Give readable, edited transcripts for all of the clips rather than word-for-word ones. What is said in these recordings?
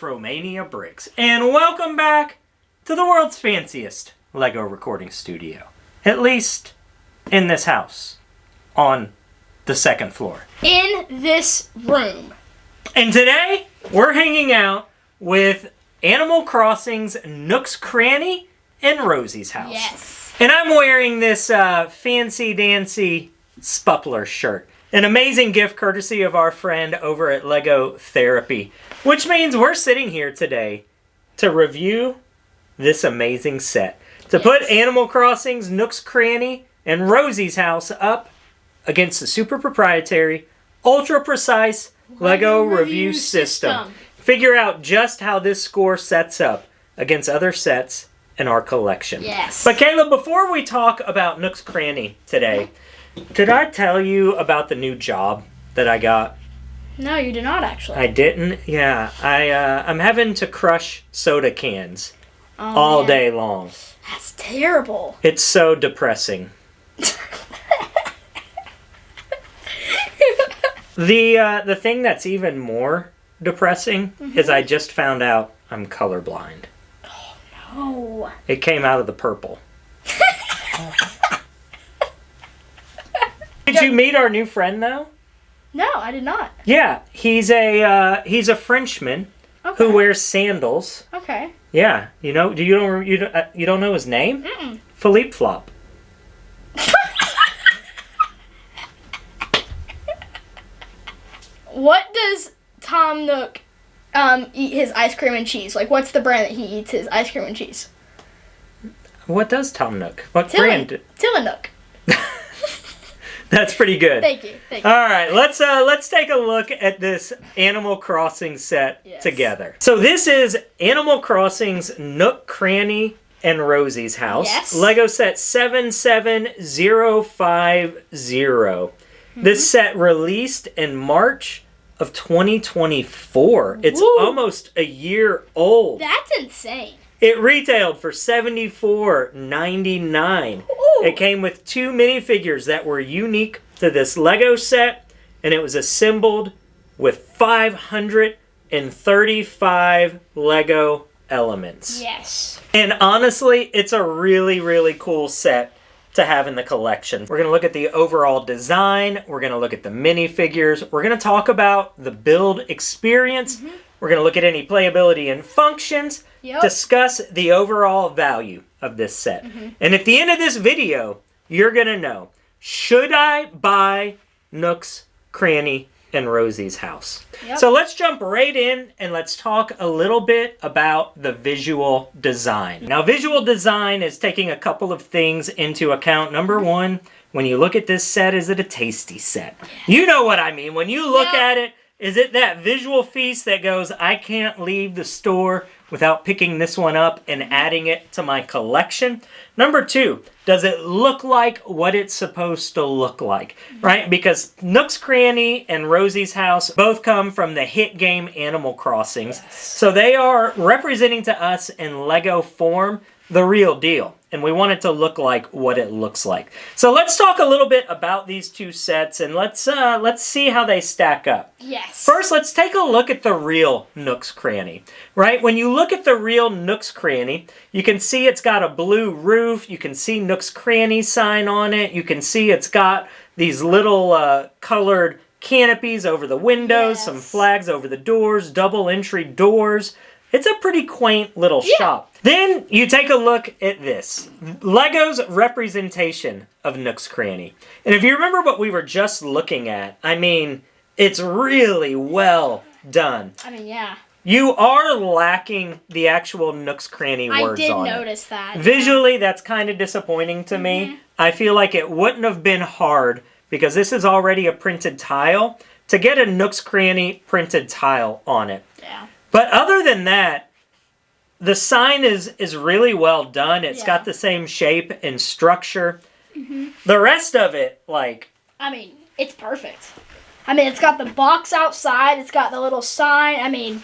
Fromania bricks, and welcome back to the world's fanciest Lego recording studio. At least in this house, on the second floor. In this room. And today, we're hanging out with Animal Crossing's Nook's Cranny and Rosie's house. Yes. And I'm wearing this fancy-dancy SPUPLR shirt. An amazing gift courtesy of our friend over at Lego Therapy. Which means we're sitting here today to review this amazing set. To put Animal Crossing's Nook's Cranny and Rosie's house up against the super proprietary, ultra precise Lego review system. Figure out just how this score sets up against other sets in our collection. Yes. But Kaleb, before we talk about Nook's Cranny today, did I tell you about the new job that I got? No, you did not actually. I didn't? Yeah. I'm having to crush soda cans all day long. That's terrible. It's so depressing. The thing that's even more depressing is I just found out I'm colorblind. Oh, no. It came out of the purple. Did you meet our new friend, though? No, I did not. Yeah, he's a Frenchman who wears sandals. Okay. Yeah, you know, you don't know his name? Mm-mm. Philippe Flop. What does Tom Nook eat his ice cream and cheese? Like, what's the brand that he eats his ice cream and cheese? What does Tom Nook? What brand? Tillamook. That's pretty good. Thank you. All right, let's take a look at this Animal Crossing set together. So this is Animal Crossing's Nook, Cranny, and Rosie's house. Yes. Lego set 77050. This set released in March of 2024. It's almost a year old. That's insane. It retailed for $74.99. It came with 2 minifigures that were unique to this Lego set, and it was assembled with 535 Lego elements. Yes. And honestly, it's a really, really cool set to have in the collection. We're going to look at the overall design. We're going to look at the minifigures. We're going to talk about the build experience. We're going to look at any playability and functions. Discuss the overall value of this set. And at the end of this video, you're going to know, should I buy Nook's, Cranny, and Rosie's house? So let's jump right in and let's talk a little bit about the visual design. Now, visual design is taking a couple of things into account. Number one, when you look at this set, is it a tasty set? You know what I mean. When you look at it, is it that visual feast that goes, I can't leave the store without picking this one up and adding it to my collection? Number two, does it look like what it's supposed to look like, right? Because Nook's Cranny and Rosie's house both come from the hit game Animal Crossing. So they are representing to us in Lego form the real deal. And we want it to look like what it looks like. So let's talk a little bit about these two sets and let's see how they stack up. Yes. First, let's take a look at the real Nook's Cranny, right? When you look at the real Nook's Cranny, you can see it's got a blue roof. You can see Nook's Cranny sign on it. You can see it's got these little colored canopies over the windows, some flags over the doors, double entry doors. It's a pretty quaint little shop. Then you take a look at this. Lego's representation of Nook's Cranny. And if you remember what we were just looking at, I mean, it's really well done. I mean, yeah. You are lacking the actual Nook's Cranny words on it. I did notice that. Visually, that's kind of disappointing to me. I feel like it wouldn't have been hard, because this is already a printed tile, to get a Nook's Cranny printed tile on it. Yeah. But other than that, the sign is really well done. It's got the same shape and structure. The rest of it, like... I mean, it's perfect. I mean, it's got the box outside. It's got the little sign. I mean,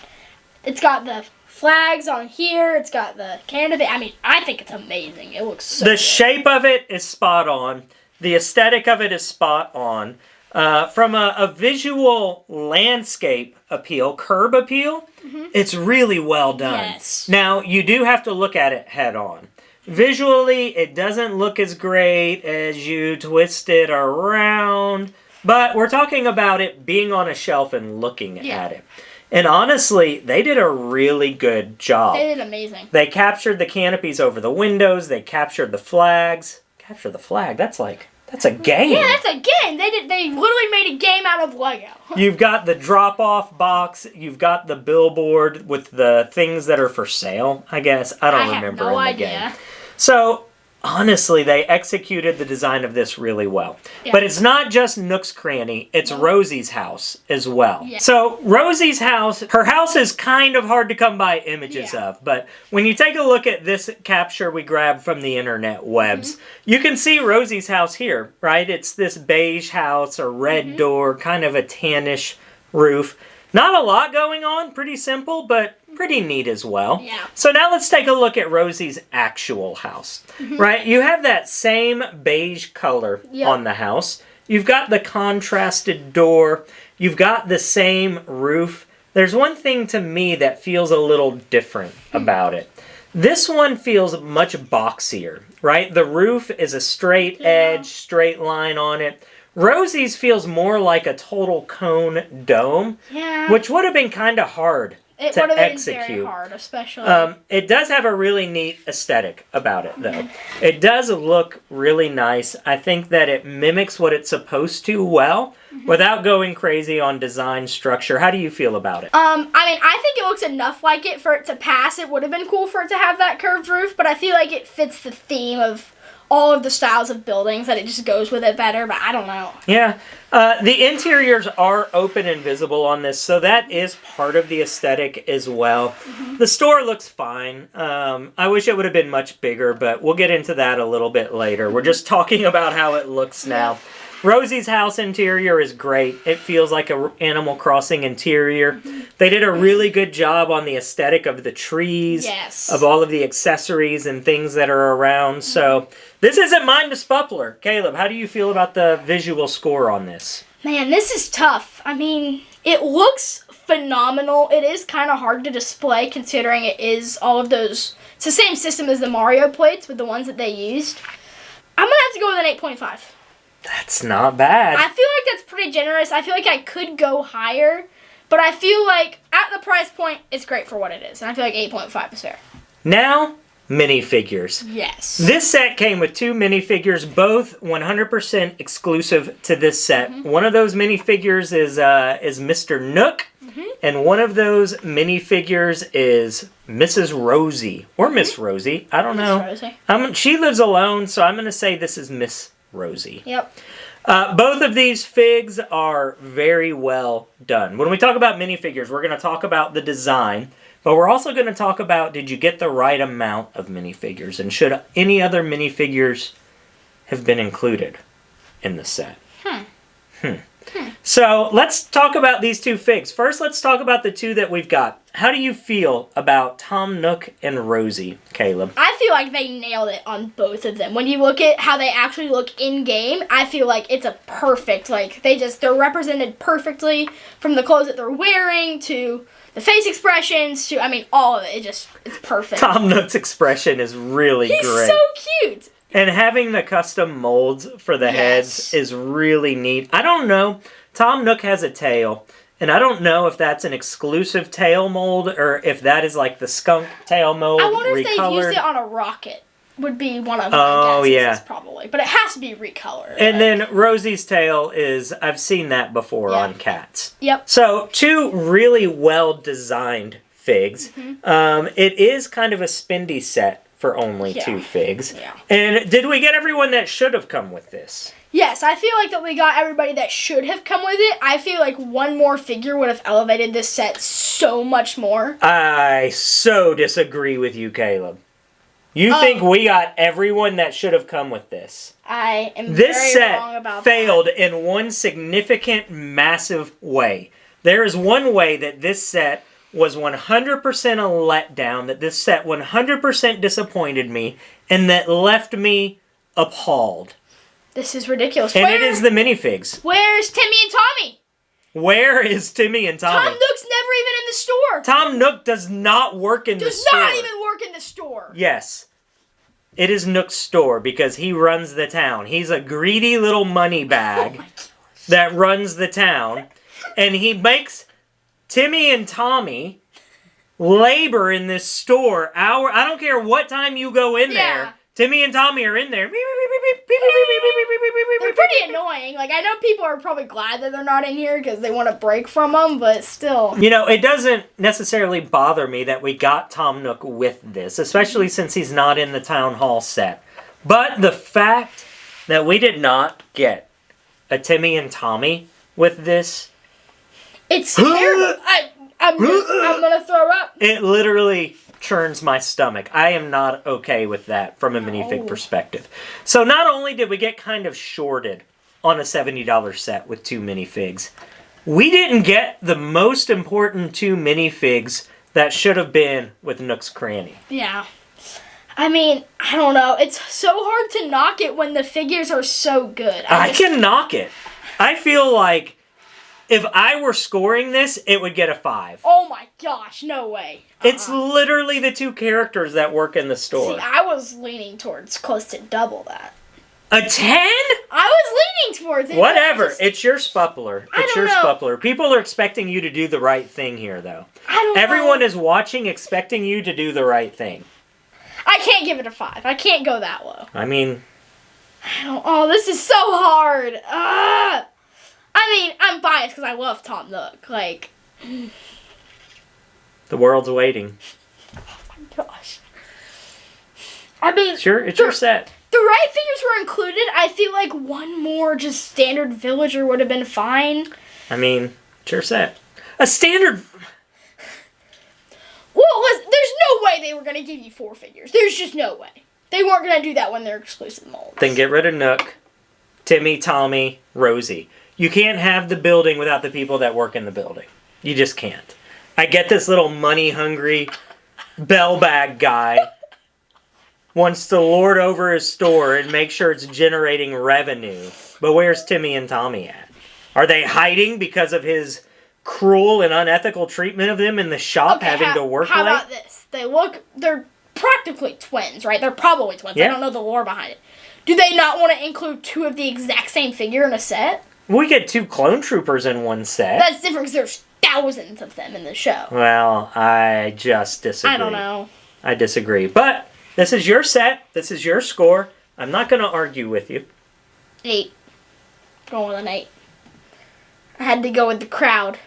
it's got the flags on here. It's got the canopy. I mean, I think it's amazing. It looks so good. The shape of it is spot on. The aesthetic of it is spot on. From a visual landscape appeal, curb appeal, it's really well done. Yes. Now, you do have to look at it head on. Visually, it doesn't look as great as you twist it around, but we're talking about it being on a shelf and looking at it. And honestly, they did a really good job. They did amazing. They captured the canopies over the windows. They captured the flags. Capture the flag. That's a game. Yeah, that's a game. They literally made a game out of Lego. You've got the drop-off box. You've got the billboard with the things that are for sale, I guess. I don't remember no in the idea. game. So, honestly, they executed the design of this really well. Yeah. But it's not just Nook's Cranny, it's Rosie's house as well. Yeah. So Rosie's house, her house is kind of hard to come by images of, but when you take a look at this capture we grabbed from the internet webs, you can see Rosie's house here, right? It's this beige house, a red door, kind of a tannish roof. Not a lot going on, pretty simple, but pretty neat as well. Yeah. So now let's take a look at Rosie's actual house, right? You have that same beige color on the house. You've got the contrasted door. You've got the same roof. There's one thing to me that feels a little different about it. This one feels much boxier, right? The roof is a straight edge, straight line on it. Rosie's feels more like a total cone dome, which would have been kind of hard It to would have been execute. very hard, especially. It does have a really neat aesthetic about it, though. It does look really nice. I think that it mimics what it's supposed to well, without going crazy on design structure. How do you feel about it? I mean, I think it looks enough like it for it to pass. It would have been cool for it to have that curved roof, but I feel like it fits the theme of all of the styles of buildings, that it just goes with it better, but I don't know. Yeah. The interiors are open and visible on this, so that is part of the aesthetic as well. The store looks fine. I wish it would have been much bigger, but we'll get into that a little bit later. We're just talking about how it looks now. Rosie's house interior is great. It feels like an Animal Crossing interior. They did a really good job on the aesthetic of the trees, of all of the accessories and things that are around. So this isn't mine to SPUPLR. Kaleb, how do you feel about the visual score on this? Man, this is tough. I mean, it looks phenomenal. It is kind of hard to display considering it is all of those. It's the same system as the Mario plates with the ones that they used. I'm going to have to go with an 8.5. That's not bad. I feel like that's pretty generous. I feel like I could go higher, but I feel like at the price point, it's great for what it is. And I feel like 8.5 is fair. Now, minifigures. Yes. This set came with 2 minifigures, both 100% exclusive to this set. One of those minifigures is Mr. Nook, and one of those minifigures is Mrs. Rosie, or Miss Rosie. I don't know. Rosie. She lives alone, so I'm going to say this is Miss Rosie. Yep. Both of these figs are very well done. When we talk about minifigures, we're going to talk about the design, but we're also going to talk about, did you get the right amount of minifigures, and should any other minifigures have been included in the set? So let's talk about these 2 figs. First, let's talk about the 2 that we've got. How do you feel about Tom Nook and Rosie, Kaleb? I feel like they nailed it on both of them. When you look at how they actually look in-game, I feel like it's a perfect, like, they're represented perfectly from the clothes that they're wearing to the face expressions to, I mean, all of it. It's perfect. Tom Nook's expression is really great. He's so cute. And having the custom molds for the heads is really neat. I don't know. Tom Nook has a tail, and I don't know if that's an exclusive tail mold or if that is like the skunk tail mold I wonder if they've used it on a rocket. Would be one of my guesses, probably. But it has to be recolored. And then Rosie's tail is, I've seen that before on cats. Yep. So 2 really well-designed figs. It is kind of a spendy set for only 2 figs. Yeah. And did we get everyone that should have come with this? Yes, I feel like that we got everybody that should have come with it. I feel like one more figure would have elevated this set so much more. I so disagree with you, Kaleb. You think we got everyone that should have come with this? I am this very wrong about set failed in one significant, massive way. There is one way that this set was 100% a letdown, that this set 100% disappointed me, and that left me appalled. This is ridiculous. And it is the minifigs. Where's Timmy and Tommy? Where is Timmy and Tommy? Tom Nook's never even in the store. Tom Nook does not work in the store. Does not even work in the store. Yes. It is Nook's store because he runs the town. He's a greedy little money bag that runs the town. And he makes Timmy and Tommy labor in this store. I don't care what time you go in there. Timmy and Tommy are in there. They're pretty annoying. Like, I know people are probably glad that they're not in here because they want a break from them, but still. You know, it doesn't necessarily bother me that we got Tom Nook with this, especially since he's not in the Town Hall set. But the fact that we did not get a Timmy and Tommy with this... It's terrible. I'm gonna throw up. It literally churns my stomach. I am not okay with that from a minifig perspective. So not only did we get kind of shorted on a $70 set with 2 minifigs, we didn't get the most important 2 minifigs that should have been with Nook's Cranny. Yeah. I mean, I don't know. It's so hard to knock it when the figures are so good. I can knock it. I feel like if I were scoring this, it would get a 5. Oh my gosh, no way. It's literally the 2 characters that work in the store. See, I was leaning towards close to double that. A 10? I was leaning towards it. Whatever. It's your SPUPLR. It's your know. SPUPLR. People are expecting you to do the right thing here, though. Everyone is watching, expecting you to do the right thing. I can't give it a 5. I can't go that low. I mean... Oh, this is so hard. I mean, I'm biased because I love Tom Nook. Like... The world's waiting. Oh my gosh. I mean... Sure, it's your set. The right figures were included. I feel like one more just standard villager would have been fine. I mean, it's your set. A standard... Well, there's no way they were going to give you 4 figures. There's just no way. They weren't going to do that when they're exclusive molds. Then get rid of Nook, Timmy, Tommy, Rosie. You can't have the building without the people that work in the building. You just can't. I get this little money-hungry bell bag guy wants to lord over his store and make sure it's generating revenue. But where's Timmy and Tommy at? Are they hiding because of his cruel and unethical treatment of them in the shop, having to work late? How about this? They're practically twins, right? They're probably twins. Yeah. I don't know the lore behind it. Do they not want to include 2 of the exact same figure in a set? We get 2 clone troopers in one set. That's different because there's thousands of them in the show. Well, I just disagree. I don't know. I disagree. But this is your set. This is your score. I'm not going to argue with you. 8. Going with an 8. I had to go with the crowd.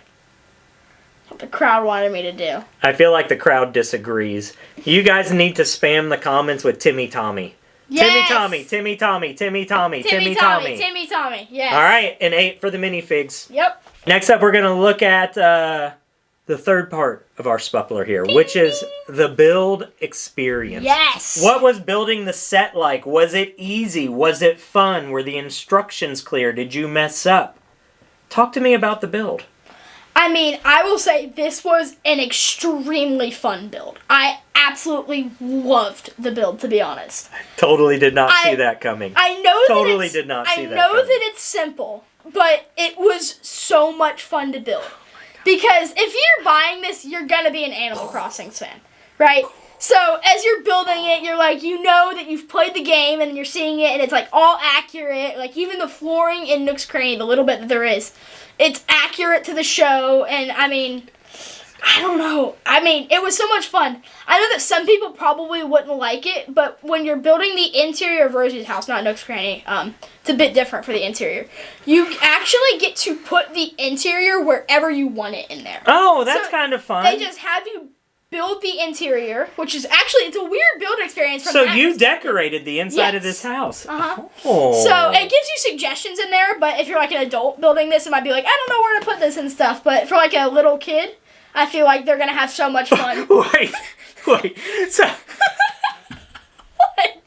What the crowd wanted me to do. I feel like the crowd disagrees. You guys need to spam the comments with Timmy Tommy. Yes! Timmy Tommy, Timmy Tommy, Timmy Tommy, Timmy Tommy. Timmy Tommy, yes. All right, an 8 for the minifigs. Yep. Next up, we're going to look at the third part of our SPUPLR here, which is the build experience. Yes! What was building the set like? Was it easy? Was it fun? Were the instructions clear? Did you mess up? Talk to me about the build. I mean, I will say this was an extremely fun build. I absolutely loved the build, to be honest. Totally did not see that coming. I know totally did not see that coming. I know that it's simple, but it was so much fun to build. Because if you're buying this, you're going to be an Animal Crossing fan, right? So as you're building it, you're like, you know that you've played the game and you're seeing it and it's like all accurate. Like even the flooring in Nook's Cranny, the little bit that there is, it's accurate to the show. And I mean, I don't know. I mean, it was so much fun. I know that some people probably wouldn't like it, but when you're building the interior of Rosie's house, not Nook's Cranny, it's a bit different for the interior. You actually get to put the interior wherever you want it in there. Oh, that's kind of fun. They just have you build the interior, which is actually, it's a weird build experience. So you decorated the inside of this house. Uh-huh. Oh. So it gives you suggestions in there, but if you're like an adult building this, it might be like, I don't know where to put this and stuff. But for like a little kid, I feel like they're going to have so much fun. Wait. So, What?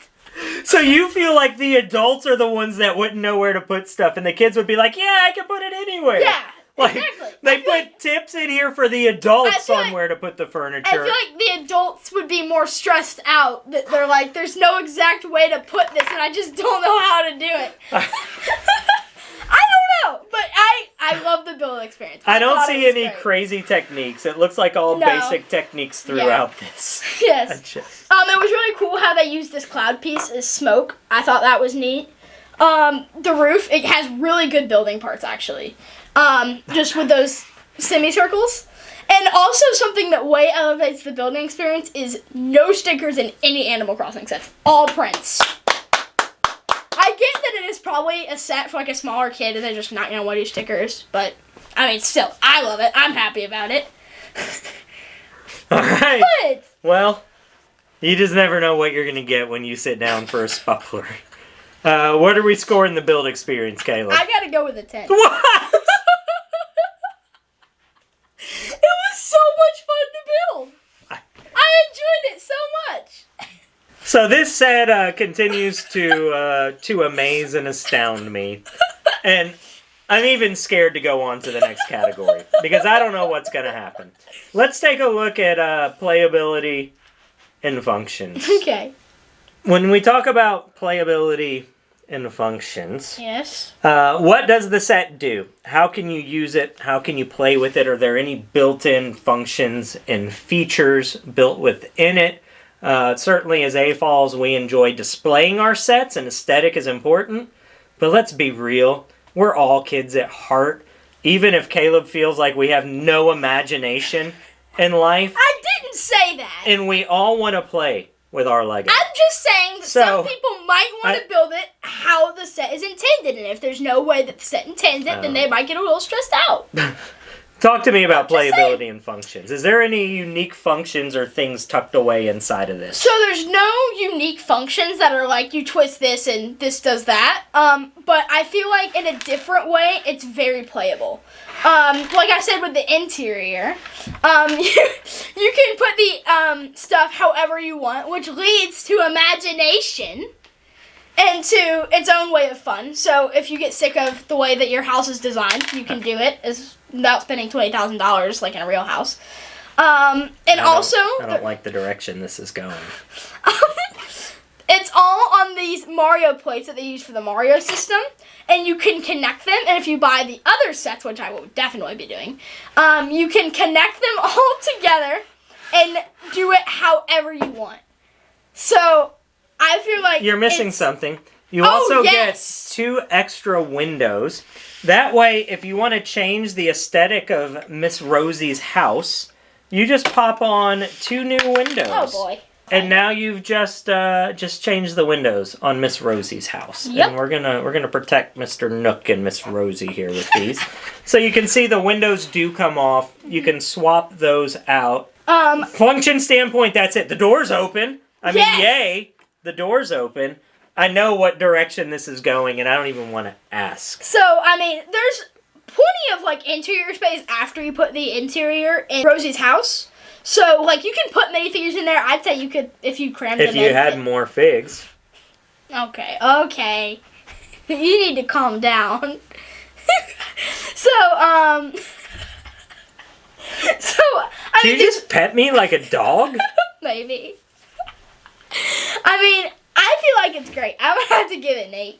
So you feel like the adults are the ones that wouldn't know where to put stuff, and the kids would be like, yeah, I can put it anywhere. Yeah. Like, Exactly. they put tips in here for the adults feel on like- where to put the furniture. I feel like the adults would be more stressed out. That they're like, there's no exact way to put this, and I just don't know how to do it. I don't know, but I love the build experience. I don't thought see it was any great. crazy techniques. It looks like all No. basic techniques throughout this. Yes. Just- It was really cool how they used this cloud piece as smoke. I thought that was neat. The roof, it has really good building parts, actually. Just with those semicircles. And also something that way elevates the building experience is no stickers in any Animal Crossing sets. All prints. I get that it is probably a set for like a smaller kid and they're just not going to want to do stickers. But, I mean, still, I love it. I'm happy about it. All right. What? Well, you just never know what you're going to get when you sit down for a SPUPLR. What are we scoring the build experience, Kaleb? I got to go with a 10. What? It was so much fun to build. I enjoyed it so much. So this set continues to amaze and astound me. And I'm even scared to go on to the next category because I don't know what's going to happen. Let's take a look at playability and functions. Okay. When we talk about playability and functions, Yes. what does the set do? How can you use it? How can you play with it? Are there any built-in functions and features built within it? Certainly as AFOLs, we enjoy displaying our sets, and aesthetic is important. But let's be real. We're all kids at heart. Even if Kaleb feels like we have no imagination in life, I didn't say that. and we all want to play with our Lego. I'm just saying that So, some people might want to build it how the set is intended, and if there's no way that the set intends it, then they might get a little stressed out. Talk to me about I'm just playability and functions. Is there any unique functions or things tucked away inside of this? So there's no unique functions that are like you twist this and this does that. But I feel like in a different way, it's very playable. Like I said with the interior, you can put the stuff however you want, which leads to imagination and to its own way of fun. So if you get sick of the way that your house is designed, you can do it without spending $20,000 like in a real house. I don't like the direction this is going. It's all on these Mario plates that they use for the Mario system, and you can connect them, and if you buy the other sets, which I will definitely be doing, you can connect them all together and do it however you want. So, I feel like You're missing something. You also get 2 extra windows. That way, if you want to change the aesthetic of Miss Rosie's house, you just pop on 2 new windows. Oh boy. And now you've just changed the windows on Miss Rosie's house. Yep. And we're gonna protect Mr. Nook and Miss Rosie here with these. So you can see the windows do come off. You can swap those out. Function standpoint, that's it. The door's open. I mean, yay, the door's open. I know what direction this is going, and I don't even want to ask. So, I mean, there's plenty of, like, interior space after you put the interior in Rosie's house. So, like, you can put minifigures in there. I'd say you could, if you crammed them in. If you had more figs. Okay. You need to calm down. So, I Do you mean, just pet me like a dog? maybe. I mean, I feel like it's great. I'm gonna have to give it an 8.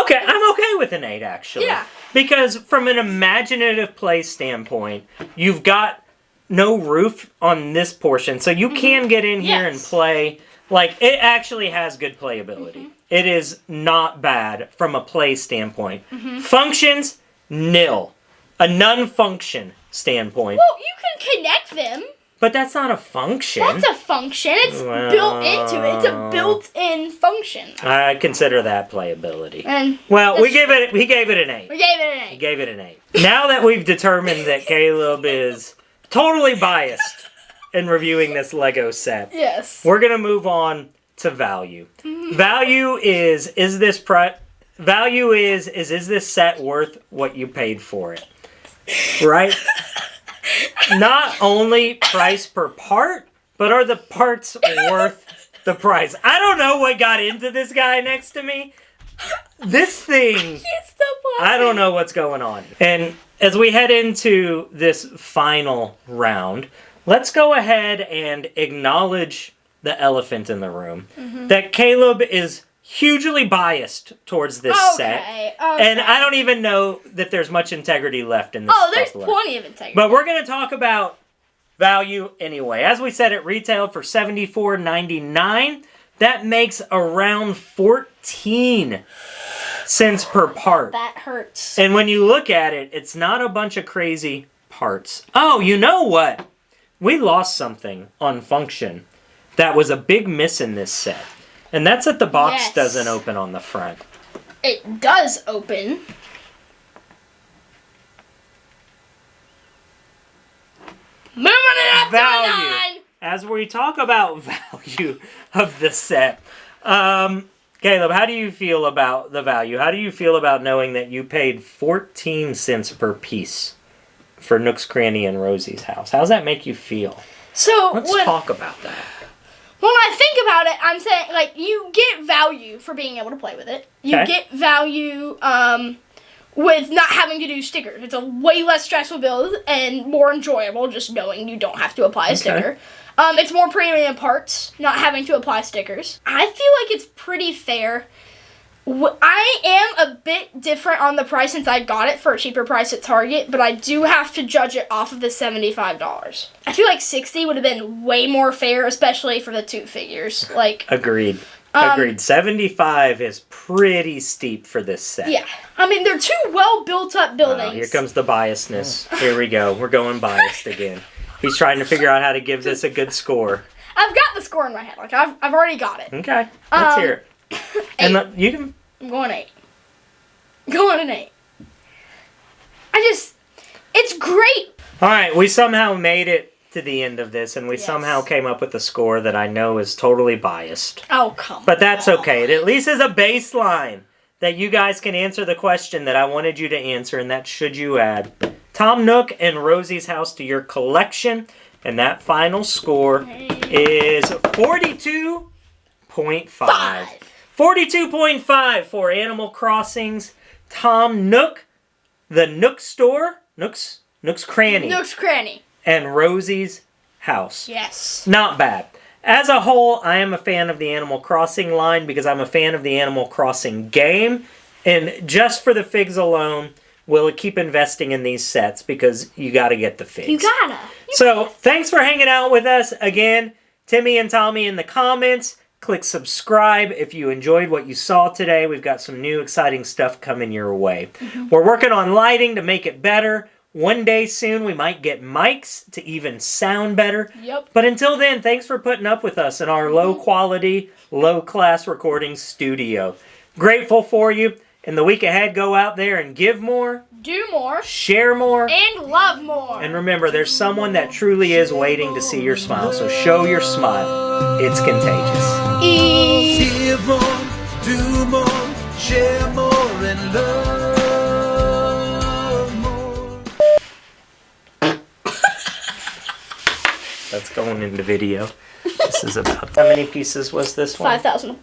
Okay, I'm okay with an 8, actually. Yeah. Because from an imaginative play standpoint, you've got no roof on this portion, so you can get in here and play. Like, it actually has good playability. It is not bad from a play standpoint. Functions, nil. A non-function standpoint. Well, you can connect them. But that's not a function. That's a function. It's built into it. It's a built-in function. I consider that playability. And Well, we gave it an 8. we gave it an 8. We gave it an 8. Now that we've determined that Kaleb is totally biased in reviewing this Lego set, Yes. we're going to move on to value. Value is this set worth what you paid for it? Right? Not only price per part, but are the parts worth the price? I don't know what got into this guy next to me. This thing, It's the I don't know what's going on. And as we head into this final round, let's go ahead and acknowledge the elephant in the room. That Kaleb is hugely biased towards this set. Okay. And I don't even know that there's much integrity left in this. Oh, there's SPUPLR. plenty of integrity. But we're going to talk about value anyway. As we said, it retailed for $74.99. That makes around 14 cents per part. That hurts. And when you look at it, it's not a bunch of crazy parts. Oh, you know what? We lost something on function that was a big miss in this set. And that's that the box doesn't open on the front. It does open. Moving it up Value. to a 9. As we talk about value of the set, Kaleb, how do you feel about the value? How do you feel about knowing that you paid 14 cents per piece for Nook's Cranny and Rosie's house? How does that make you feel? So Let's talk about that. When I think about it, I'm saying, like, you get value for being able to play with it. You get value with not having to do stickers. It's a way less stressful build and more enjoyable just knowing you don't have to apply a sticker. It's more premium parts, not having to apply stickers. I feel like it's pretty fair. I am a bit different on the price since I got it for a cheaper price at Target, but I do have to judge it off of the $75. I feel like $60 would have been way more fair, especially for the two figures. Like, Agreed. Agreed. $75 is pretty steep for this set. yeah. I mean, they're two well built up buildings. Here comes the biasness. Here we go. We're going biased again. He's trying to figure out how to give this a good score. I've got the score in my head. Like, I've already got it. Okay. Let's hear it. And you can... I'm going 8. Going an 8. It's great. All right, we somehow made it to the end of this, and we somehow came up with a score that I know is totally biased. Oh, come on. But that's okay. It at least is a baseline that you guys can answer the question that I wanted you to answer, and that should you add Tom Nook and Rosie's house to your collection, and that final score is 42.5. 42.5 for Animal Crossing's Tom Nook, the Nook store, Nook's Cranny. Nook's Cranny. And Rosie's house. Yes. Not bad. As a whole, I am a fan of the Animal Crossing line because I'm a fan of the Animal Crossing game. And just for the figs alone, we'll keep investing in these sets because you got to get the figs. You gotta. So, thanks for hanging out with us. Again, Timmy and Tommy in the comments. Click subscribe if you enjoyed what you saw today. We've got some new exciting stuff coming your way. We're working on lighting to make it better. One day soon we might get mics to even sound better. Yep. But until then, thanks for putting up with us in our low quality, low class recording studio. Grateful for you. In the week ahead, go out there and give more, Do more, share more, and love more. and remember, there's someone that truly is waiting to see your smile. So show your smile. It's contagious. Give more, do more, share more, and love more. That's going into video. This is about... How many pieces was this one? 5,000.